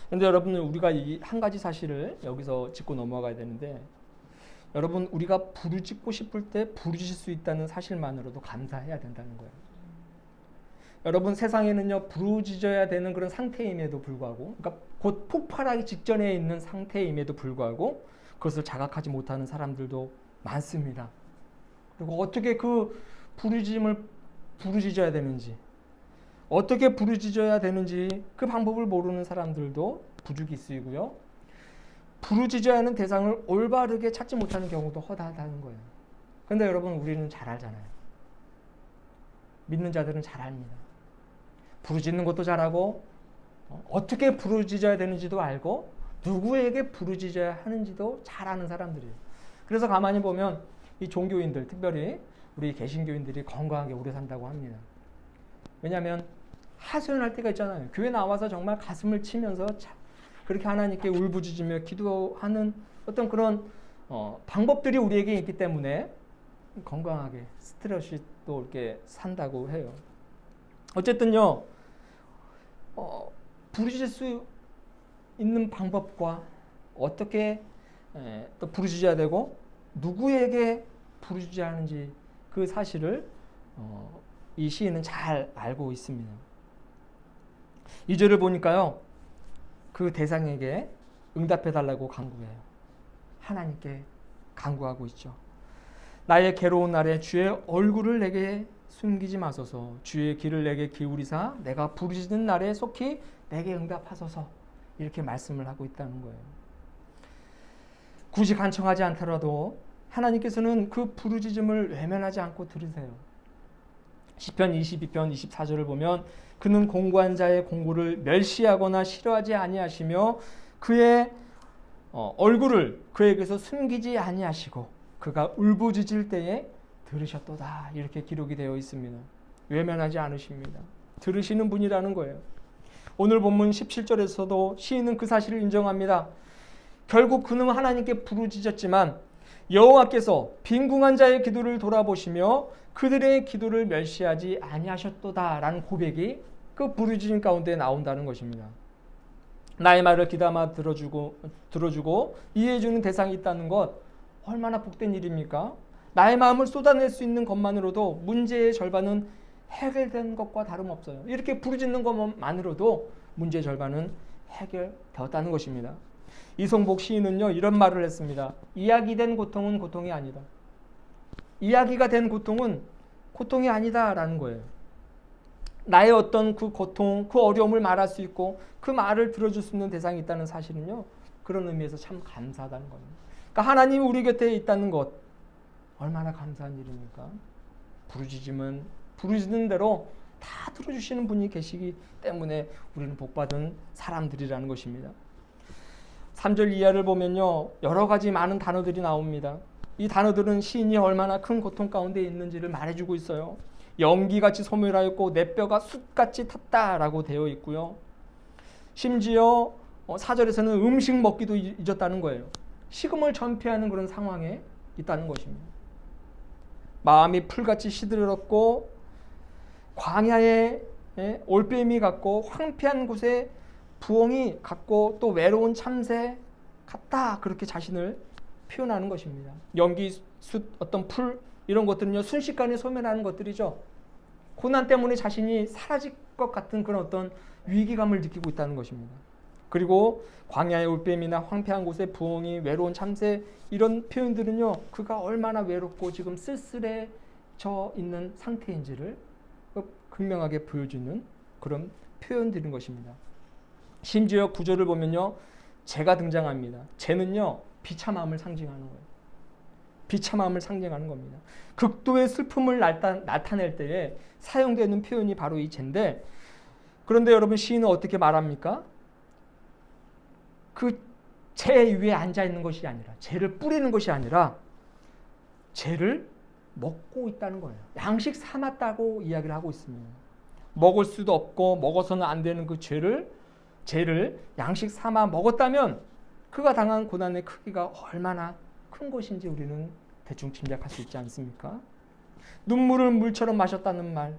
그런데 여러분, 우리가 이 한 가지 사실을 여기서 짚고 넘어가야 되는데, 여러분, 우리가 부르짖고 싶을 때 부르짖을 수 있다는 사실만으로도 감사해야 된다는 거예요. 여러분, 세상에는요, 부르짖어야 되는 그런 상태임에도 불구하고, 그러니까 곧 폭발하기 직전에 있는 상태임에도 불구하고 그것을 자각하지 못하는 사람들도 많습니다. 그리고 어떻게 그 부르짖음을 부르짖어야 되는지, 어떻게 부르짖어야 되는지 그 방법을 모르는 사람들도 부죽이 쓰이고요, 부르짖어야 하는 대상을 올바르게 찾지 못하는 경우도 허다하다는 거예요. 그런데 여러분, 우리는 잘 알잖아요. 믿는 자들은 잘 압니다. 부르짖는 것도 잘하고, 어떻게 부르짖어야 되는지도 알고, 누구에게 부르짖어야 하는지도 잘 아는 사람들이에요. 그래서 가만히 보면 이 종교인들, 특별히 우리 개신교인들이 건강하게 오래 산다고 합니다. 왜냐하면 하소연할 때가 있잖아요. 교회 나와서 정말 가슴을 치면서 그렇게 하나님께 울부짖으며 기도하는 어떤 그런 방법들이 우리에게 있기 때문에 건강하게 스트레스 또 이렇게 산다고 해요. 어쨌든요, 부르짖을 수 있는 방법과 어떻게 또 부르짖어야 되고 누구에게 부르짖어야 하는지 그 사실을 이 시인은 잘 알고 있습니다. 2절을 보니까요, 그 대상에게 응답해달라고 간구해요. 하나님께 간구하고 있죠. 나의 괴로운 날에 주의 얼굴을 내게 숨기지 마소서. 주의 귀를 내게 기울이사 내가 부르짖는 날에 속히 내게 응답하소서. 이렇게 말씀을 하고 있다는 거예요. 굳이 간청하지 않더라도 하나님께서는 그 부르짖음을 외면하지 않고 들으세요. 시편 22편 24절을 보면, 그는 공고한 자의 공고를 멸시하거나 싫어하지 아니하시며 그의 얼굴을 그에게서 숨기지 아니하시고 그가 울부짖을 때에 들으셨도다. 이렇게 기록이 되어 있습니다. 외면하지 않으십니다. 들으시는 분이라는 거예요. 오늘 본문 17절에서도 시인은 그 사실을 인정합니다. 결국 그는 하나님께 부르짖었지만 여호와께서 빈궁한 자의 기도를 돌아보시며 그들의 기도를 멸시하지 아니하셨도다 라는 고백이 그 부르짖음 가운데 나온다는 것입니다. 나의 말을 귀담아 들어주고 이해해주는 대상이 있다는 것, 얼마나 복된 일입니까? 나의 마음을 쏟아낼 수 있는 것만으로도 문제의 절반은 해결된 것과 다름없어요. 이렇게 부르짖는 것만으로도 문제의 절반은 해결되었다는 것입니다. 이송복 시인은요, 이런 말을 했습니다. 이야기된 고통은 고통이 아니다. 이야기가 된 고통은 고통이 아니다라는 거예요. 나의 어떤 그 고통, 그 어려움을 말할 수 있고 그 말을 들어줄 수 있는 대상이 있다는 사실은요, 그런 의미에서 참 감사하다는 겁니다. 그러니까 하나님이 우리 곁에 있다는 것, 얼마나 감사한 일입니까? 부르짖음은 부르짖는 대로 다 들어주시는 분이 계시기 때문에 우리는 복받은 사람들이라는 것입니다. 3절 이하를 보면요, 여러 가지 많은 단어들이 나옵니다. 이 단어들은 시인이 얼마나 큰 고통 가운데 있는지를 말해주고 있어요. 연기같이 소멸하였고 내 뼈가 숯같이 탔다라고 되어 있고요. 심지어 4절에서는 음식 먹기도 잊었다는 거예요. 식음을 전폐하는 그런 상황에 있다는 것입니다. 마음이 풀같이 시들었고 광야에 올빼미 같고 황폐한 곳에 부엉이 같고 또 외로운 참새 같다, 그렇게 자신을 표현하는 것입니다. 연기, 숯, 어떤 풀, 이런 것들은요 순식간에 소멸하는 것들이죠. 고난 때문에 자신이 사라질 것 같은 그런 어떤 위기감을 느끼고 있다는 것입니다. 그리고 광야의 올빼미나 황폐한 곳에 부엉이, 외로운 참새, 이런 표현들은요 그가 얼마나 외롭고 지금 쓸쓸해져 있는 상태인지를 극명하게 보여주는 그런 표현들인 것입니다. 심지어 구절을 보면요, 재가 등장합니다. 재는요 비참함을 상징하는 거예요. 비참함을 상징하는 겁니다. 극도의 슬픔을 나타낼 때에 사용되는 표현이 바로 이 재인데, 그런데 여러분, 시인은 어떻게 말합니까? 그 재 위에 앉아 있는 것이 아니라, 재를 뿌리는 것이 아니라 재를 먹고 있다는 거예요. 양식 삼았다고 이야기를 하고 있습니다. 먹을 수도 없고 먹어서는 안 되는 그 재를 양식 삼아 먹었다면 그가 당한 고난의 크기가 얼마나 큰 것인지 우리는 대충 짐작할 수 있지 않습니까? 눈물을 물처럼 마셨다는 말,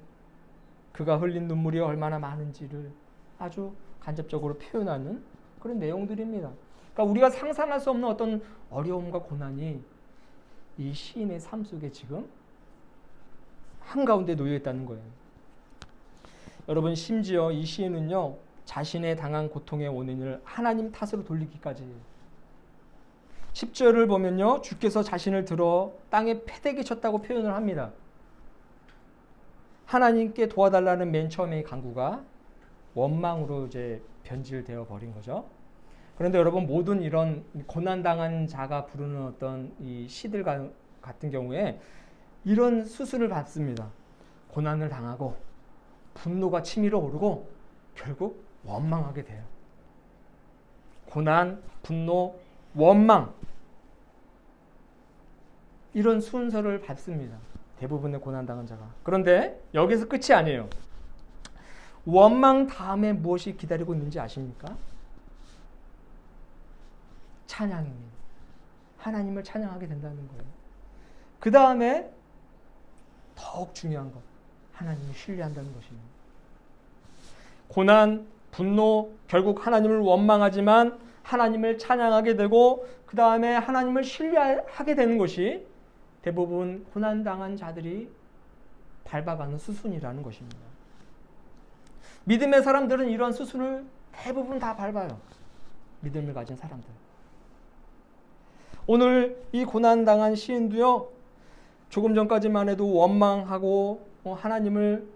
그가 흘린 눈물이 얼마나 많은지를 아주 간접적으로 표현하는 그런 내용들입니다. 그러니까 우리가 상상할 수 없는 어떤 어려움과 고난이 이 시인의 삶 속에 지금 한가운데 놓여 있다는 거예요. 여러분, 심지어 이 시인은요 자신의 당한 고통의 원인을 하나님 탓으로 돌리기까지 해요. 10절을 보면요, 주께서 자신을 들어 땅에 패대기 쳤다고 표현을 합니다. 하나님께 도와달라는 맨 처음의 강구가 원망으로 이제 변질되어 버린 거죠. 그런데 여러분, 모든 이런 고난당한 자가 부르는 어떤 이 시들 같은 경우에 이런 수순을 밟습니다. 고난을 당하고 분노가 치밀어 오르고 결국 원망하게 돼요. 고난, 분노, 원망, 이런 순서를 밟습니다. 대부분의 고난당한 자가. 그런데 여기서 끝이 아니에요. 원망 다음에 무엇이 기다리고 있는지 아십니까? 찬양입니다. 하나님을 찬양하게 된다는 거예요. 그 다음에 더욱 중요한 것, 하나님을 신뢰한다는 것입니다. 고난, 분노, 결국 하나님을 원망하지만 하나님을 찬양하게 되고 그 다음에 하나님을 신뢰하게 되는 것이 대부분 고난당한 자들이 밟아가는 수순이라는 것입니다. 믿음의 사람들은 이런 수순을 대부분 다 밟아요. 믿음을 가진 사람들. 오늘 이 고난당한 시인도요, 조금 전까지만 해도 원망하고 하나님을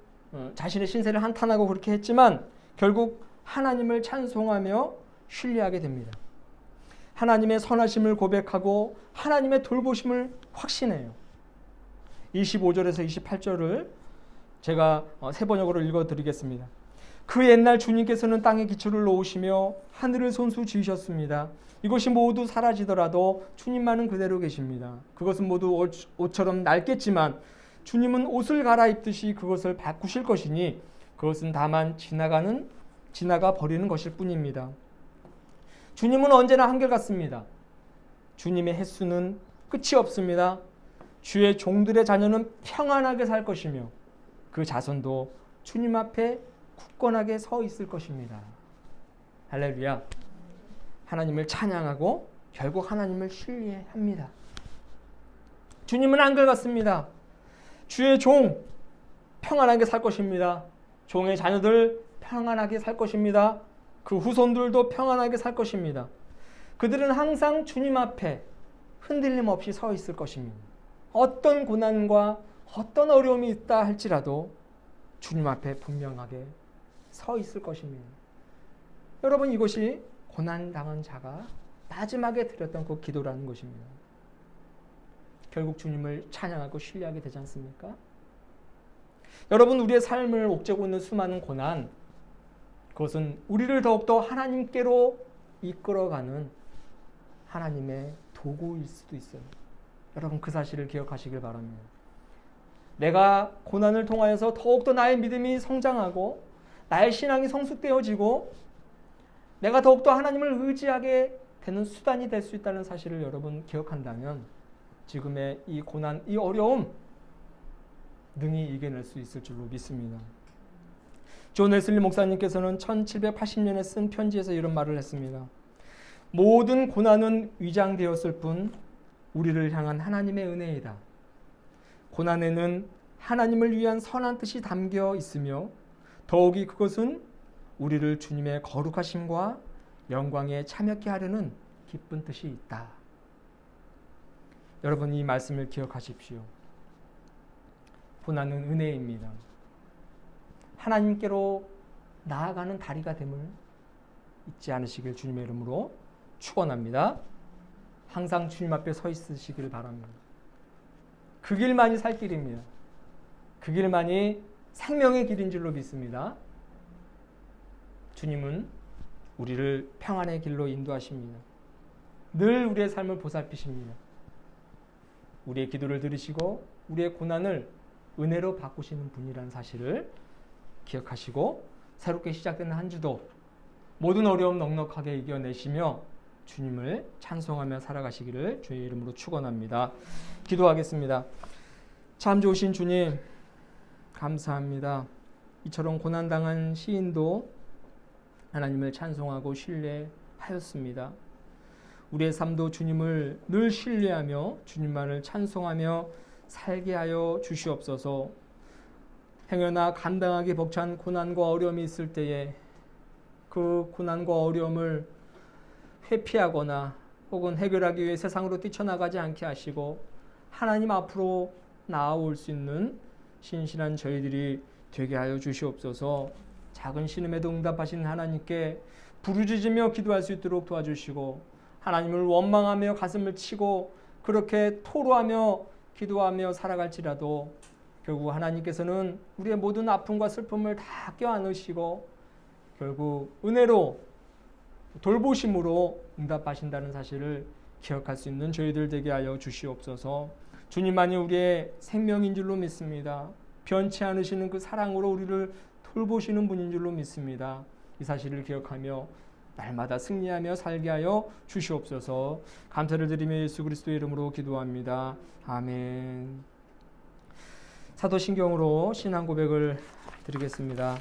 자신의 신세를 한탄하고 그렇게 했지만 결국 하나님을 찬송하며 신뢰하게 됩니다. 하나님의 선하심을 고백하고 하나님의 돌보심을 확신해요. 25절에서 28절을 제가 세 번역으로 읽어드리겠습니다. 그 옛날 주님께서는 땅에 기초를 놓으시며 하늘을 손수 지으셨습니다. 이것이 모두 사라지더라도 주님만은 그대로 계십니다. 그것은 모두 옷처럼 낡겠지만 주님은 옷을 갈아입듯이 그것을 바꾸실 것이니 그것은 다만 지나가 버리는 것일 뿐입니다. 주님은 언제나 한결같습니다. 주님의 횟수는 끝이 없습니다. 주의 종들의 자녀는 평안하게 살 것이며 그 자손도 주님 앞에 굳건하게 서 있을 것입니다. 할렐루야. 하나님을 찬양하고 결국 하나님을 신뢰합니다. 주님은 한결같습니다. 주의 종 평안하게 살 것입니다. 종의 자녀들 평안하게 살 것입니다. 그 후손들도 평안하게 살 것입니다. 그들은 항상 주님 앞에 흔들림 없이 서 있을 것입니다. 어떤 고난과 어떤 어려움이 있다 할지라도 주님 앞에 분명하게 서 있을 것입니다. 여러분, 이것이 고난당한 자가 마지막에 드렸던 그 기도라는 것입니다. 결국 주님을 찬양하고 신뢰하게 되지 않습니까? 여러분, 우리의 삶을 옥죄고 있는 수많은 고난, 그것은 우리를 더욱더 하나님께로 이끌어가는 하나님의 도구일 수도 있어요. 여러분, 그 사실을 기억하시길 바랍니다. 내가 고난을 통하여서 더욱더 나의 믿음이 성장하고 나의 신앙이 성숙되어지고 내가 더욱더 하나님을 의지하게 되는 수단이 될 수 있다는 사실을 여러분 기억한다면 지금의 이 고난, 이 어려움 능히 이겨낼 수 있을 줄로 믿습니다. 존 웨슬리 목사님께서는 1780년에 쓴 편지에서 이런 말을 했습니다. 모든 고난은 위장되었을 뿐 우리를 향한 하나님의 은혜이다. 고난에는 하나님을 위한 선한 뜻이 담겨 있으며 더욱이 그것은 우리를 주님의 거룩하심과 영광에 참여케 하려는 기쁜 뜻이 있다. 여러분, 이 말씀을 기억하십시오. 고난은 은혜입니다. 하나님께로 나아가는 다리가 됨을 잊지 않으시길 주님의 이름으로 축원합니다. 항상 주님 앞에 서 있으시길 바랍니다. 그 길만이 살 길입니다. 그 길만이 생명의 길인 줄로 믿습니다. 주님은 우리를 평안의 길로 인도하십니다. 늘 우리의 삶을 보살피십니다. 우리의 기도를 들으시고 우리의 고난을 은혜로 바꾸시는 분이라는 사실을 기억하시고 새롭게 시작되는 한 주도 모든 어려움 넉넉하게 이겨내시며 주님을 찬송하며 살아가시기를 주의 이름으로 축원합니다. 기도하겠습니다. 참 좋으신 주님, 감사합니다. 이처럼 고난당한 시인도 하나님을 찬송하고 신뢰하였습니다. 우리의 삶도 주님을 늘 신뢰하며 주님만을 찬송하며 살게 하여 주시옵소서. 행여나 감당하기 벅찬 고난과 어려움이 있을 때에 그 고난과 어려움을 회피하거나 혹은 해결하기 위해 세상으로 뛰쳐나가지 않게 하시고 하나님 앞으로 나아올 수 있는 신실한 저희들이 되게 하여 주시옵소서. 작은 신음에도 응답하신 하나님께 부르짖으며 기도할 수 있도록 도와주시고 하나님을 원망하며 가슴을 치고 그렇게 토로하며 기도하며 살아갈지라도 결국 하나님께서는 우리의 모든 아픔과 슬픔을 다 껴안으시고 결국 은혜로 돌보심으로 응답하신다는 사실을 기억할 수 있는 저희들 되게 하여 주시옵소서. 주님만이 우리의 생명인 줄로 믿습니다. 변치 않으시는 그 사랑으로 우리를 돌보시는 분인 줄로 믿습니다. 이 사실을 기억하며 날마다 승리하며 살게 하여 주시옵소서. 감사를 드리며 예수 그리스도의 이름으로 기도합니다. 아멘. 사도신경으로 신앙 고백을 드리겠습니다.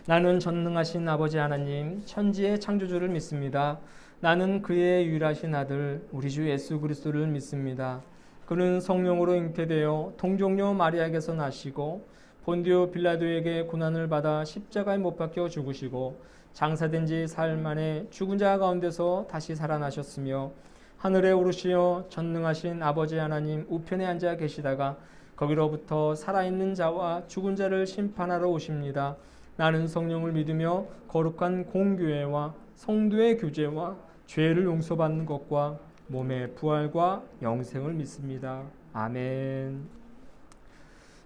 나는 전능하신 아버지 하나님, 천지의 창조주를 믿습니다. 나는 그의 유일하신 아들 우리 주 예수 그리스도를 믿습니다. 그는 성령으로 잉태되어 동정녀 마리아에게서 나시고 본디오 빌라도에게 고난을 받아 십자가에 못 박혀 죽으시고 장사된 지 사흘 만에 죽은 자 가운데서 다시 살아나셨으며 하늘에 오르시어 전능하신 아버지 하나님 우편에 앉아 계시다가 거기로부터 살아있는 자와 죽은 자를 심판하러 오십니다. 나는 성령을 믿으며 거룩한 공교회와 성도의 교제와 죄를 용서받는 것과 몸의 부활과 영생을 믿습니다. 아멘.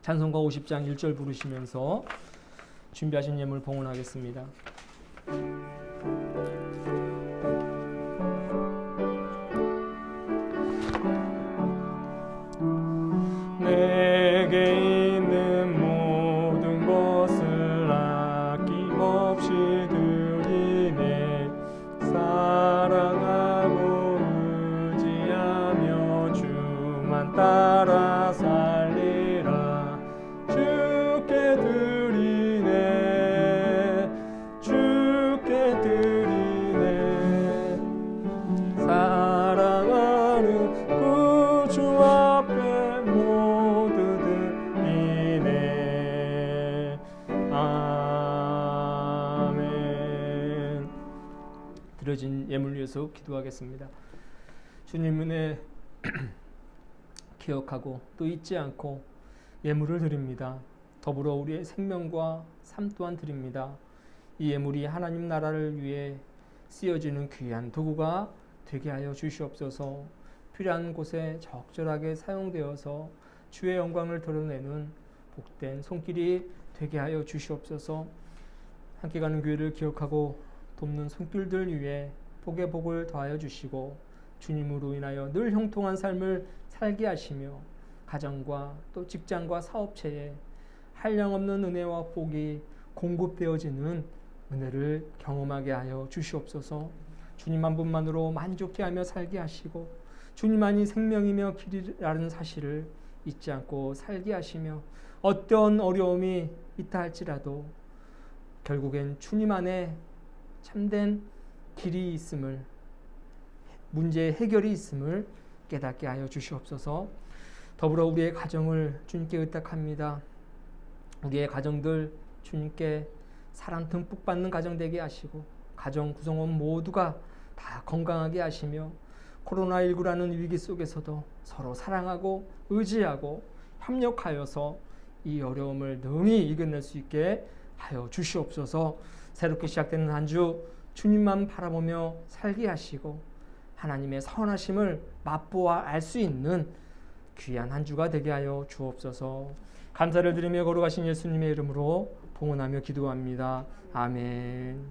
찬송가 50장 1절 부르시면서 준비하신 예물 봉헌하겠습니다. 내게 있는 모든 것을 아낌없이 드리네. 사랑하고 의지하며 주만 따라 살리라. 주께 드리네. 주께 드리네. 사랑하는 구주 앞에 모두 드리네. 아멘. 드려진 예물 위해서 기도하겠습니다. 주님 은혜 기억하고 또 잊지 않고 예물을 드립니다. 더불어 우리의 생명과 삶 또한 드립니다. 이 예물이 하나님 나라를 위해 쓰여지는 귀한 도구가 되게 하여 주시옵소서. 필요한 곳에 적절하게 사용되어서 주의 영광을 드러내는 복된 손길이 되게 하여 주시옵소서. 함께 가는 교회를 기억하고 돕는 손길들 위해 복의 복을 더하여 주시고 주님으로 인하여 늘 형통한 삶을 살게 하시며 가정과 또 직장과 사업체에 한량없는 은혜와 복이 공급되어지는 은혜를 경험하게 하여 주시옵소서. 주님 한 분만으로 만족해 하며 살게 하시고 주님만이 생명이며 길이라는 사실을 잊지 않고 살게 하시며 어떤 어려움이 있다 할지라도 결국엔 주님 안에 참된 길이 있음을, 문제의 해결이 있음을 깨닫게 하여 주시옵소서. 더불어 우리의 가정을 주님께 의탁합니다. 우리의 가정들 주님께 사랑 듬뿍 받는 가정 되게 하시고 가정 구성원 모두가 다 건강하게 하시며 코로나19라는 위기 속에서도 서로 사랑하고 의지하고 협력하여서 이 어려움을 능히 이겨낼 수 있게 하여 주시옵소서. 새롭게 시작되는 한 주 주님만 바라보며 살게 하시고 하나님의 선하심을 맛보아 알 수 있는 귀한 한 주가 되게 하여 주옵소서. 감사를 드리며 걸어가신 예수님의 이름으로 봉헌하며 기도합니다. 아멘.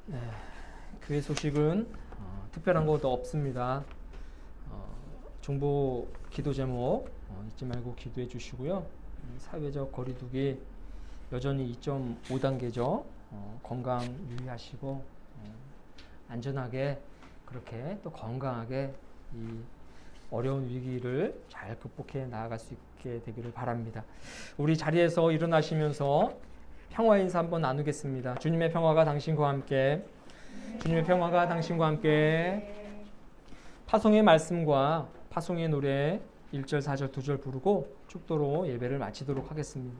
네, 교회 소식은 특별한 것도 없습니다. 중보 기도 제목 잊지 말고 기도해 주시고요. 사회적 거리두기 여전히 2.5단계죠. 건강 유의하시고 안전하게 그렇게 또 건강하게 이 어려운 위기를 잘 극복해 나아갈 수 있게 되기를 바랍니다. 우리 자리에서 일어나시면서 평화 인사 한번 나누겠습니다. 주님의 평화가 당신과 함께, 주님의 평화가 당신과 함께. 파송의 말씀과 파송의 노래 1절, 4절, 2절 부르고 축도로 예배를 마치도록 하겠습니다.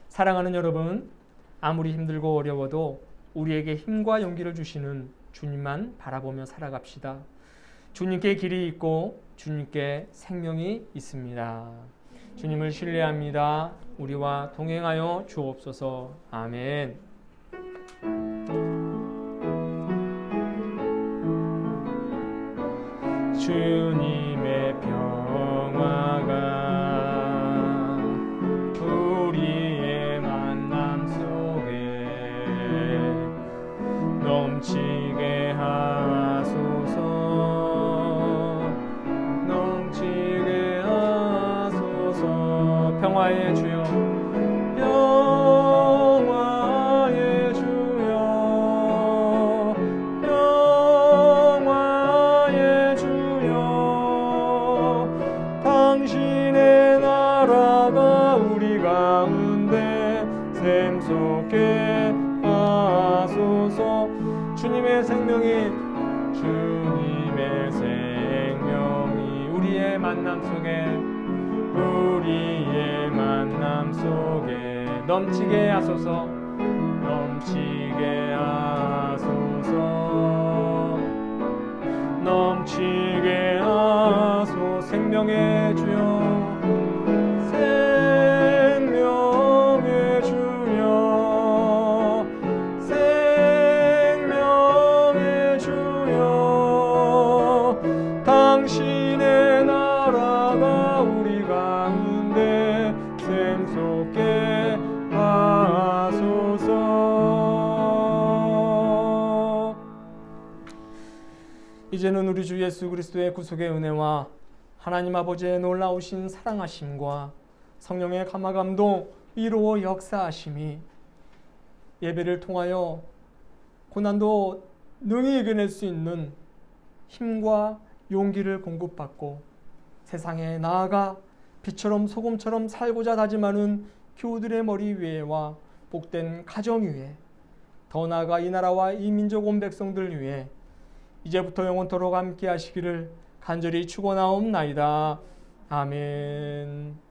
사랑하는 여러분, 아무리 힘들고 어려워도 우리에게 힘과 용기를 주시는 주님만 바라보며 살아갑시다. 주님께 길이 있고 주님께 생명이 있습니다. 주님을 신뢰합니다. 우리와 동행하여 주옵소서. 아멘. 주님의 평화가 우리의 만남 속에 넘치게 하소서. 넘치게 하소서. 평화의 주여, 평화의 주여, 평화의 주여, 당신의 나라가 우리 가운데 샘솟게 하소서. 주님의 생명이, 주님의 생명이 우리의 만남 속에, 우리의 만남 속에 넘치게 하소서. 넘치게 하소서. 넘치게 하소서. 생명의 주여, 생명의 주여, 생명의 주여, 당신의 나라가 우리 가운데 샘솟게 하소서. 이제는 우리 주 예수 그리스도의 구속의 은혜와 하나님 아버지의 놀라우신 사랑하심과 성령의 감화감동, 위로 역사하심이 예배를 통하여 고난도 능히 이겨낼 수 있는 힘과 용기를 공급받고 세상에 나아가 빛처럼 소금처럼 살고자 다짐하는 교우들의 머리 위에와 복된 가정 위에, 더 나아가 이 나라와 이 민족 온 백성들 위에 이제부터 영원토록 함께 하시기를 간절히 축원하옵나이다. 아멘.